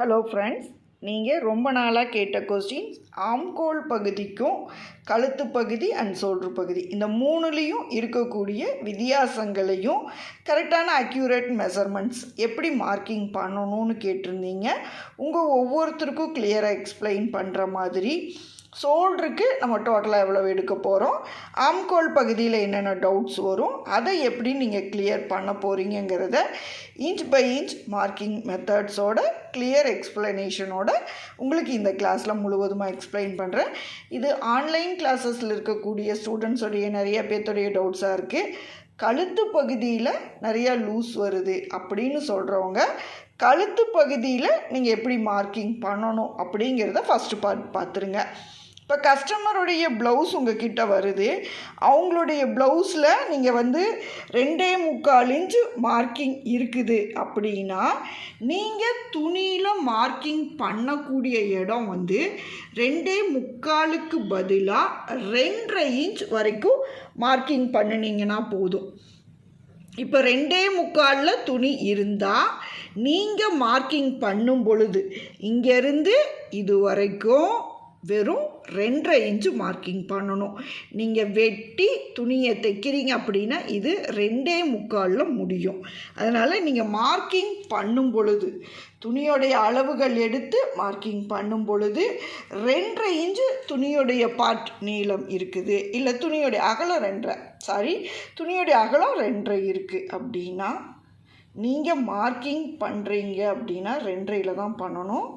Hello friends, நீங்கள் ரொம்ப நாளாக கேட்ட கொஸ்டின்ஸ் ஆம்கோல் பகுதிக்கும் கழுத்து பகுதி அண்ட் ஷோல்டர் பகுதி இந்த மூணுலேயும் இருக்கக்கூடிய வித்தியாசங்களையும் கரெக்டான அக்யூரேட் மெஷர்மெண்ட்ஸ் எப்படி மார்க்கிங் பண்ணணும்னு கேட்டிருந்தீங்க. உங்கள் ஒவ்வொருத்தருக்கும் கிளியராக எக்ஸ்பிளைன் பண்ணுற மாதிரி ஷோல்டருக்கு நம்ம டோட்டலாக எவ்வளோ எடுக்க போகிறோம், ஆம்கோல் பகுதியில் என்னென்ன டவுட்ஸ் வரும், அதை எப்படி நீங்கள் கிளியர் பண்ண போகிறீங்கிறத இன்ச் பை இன்ச் மார்க்கிங் மெத்தட்ஸோட கிளியர் எக்ஸ்ப்ளனேஷனோட உங்களுக்கு இந்த கிளாஸில் முழுவதுமாக எக்ஸ்பிளைன் பண்ணுறேன். இது ஆன்லைன் கிளாஸஸில் இருக்கக்கூடிய ஸ்டூடெண்ட்ஸோடைய நிறைய பேர்த்துடைய டவுட்ஸாக இருக்குது. கழுத்து பகுதியில் நிறையா லூஸ் வருது அப்படின்னு சொல்கிறவங்க கழுத்து பகுதியில் நீங்கள் எப்படி மார்க்கிங் பண்ணணும் அப்படிங்கிறத ஃபஸ்ட்டு பார்த்துருங்க. இப்போ கஸ்டமருடைய ப்ளவுஸ் உங்கள் கிட்ட வருது, அவங்களுடைய ப்ளவுஸில் நீங்கள் 2.25 இன்ச்சு மார்க்கிங் இருக்குது அப்படின்னா நீங்கள் துணியில் மார்க்கிங் பண்ணக்கூடிய இடம் 2.25க்கு பதிலாக 2.5 இன்ச் வரைக்கும் மார்க்கிங் பண்ணினீங்கன்னா போதும். இப்போ 2.25 துணி இருந்தால் நீங்கள் மார்க்கிங் பண்ணும் பொழுது இங்கேருந்து இது வரைக்கும் வெறும் 2.5 இன்ச்சு மார்க்கிங் பண்ணணும். நீங்கள் வெட்டி துணியை தைக்கிறீங்க அப்படின்னா இது 2.25 முடியும். அதனால் நீங்கள் மார்க்கிங் பண்ணும் பொழுது துணியோடைய அளவுகள் எடுத்து மார்க்கிங் பண்ணும் பொழுது 2.5 இன்ச்சு துணியோடைய பார்ட் நீளம் இருக்குது, இல்லை துணியோடைய அகலம் 2.5 துணியோடைய அகலம் 2.5 இருக்குது அப்படின்னா நீங்கள் மார்க்கிங் பண்ணுறீங்க அப்படின்னா 2.5 தான் பண்ணணும்.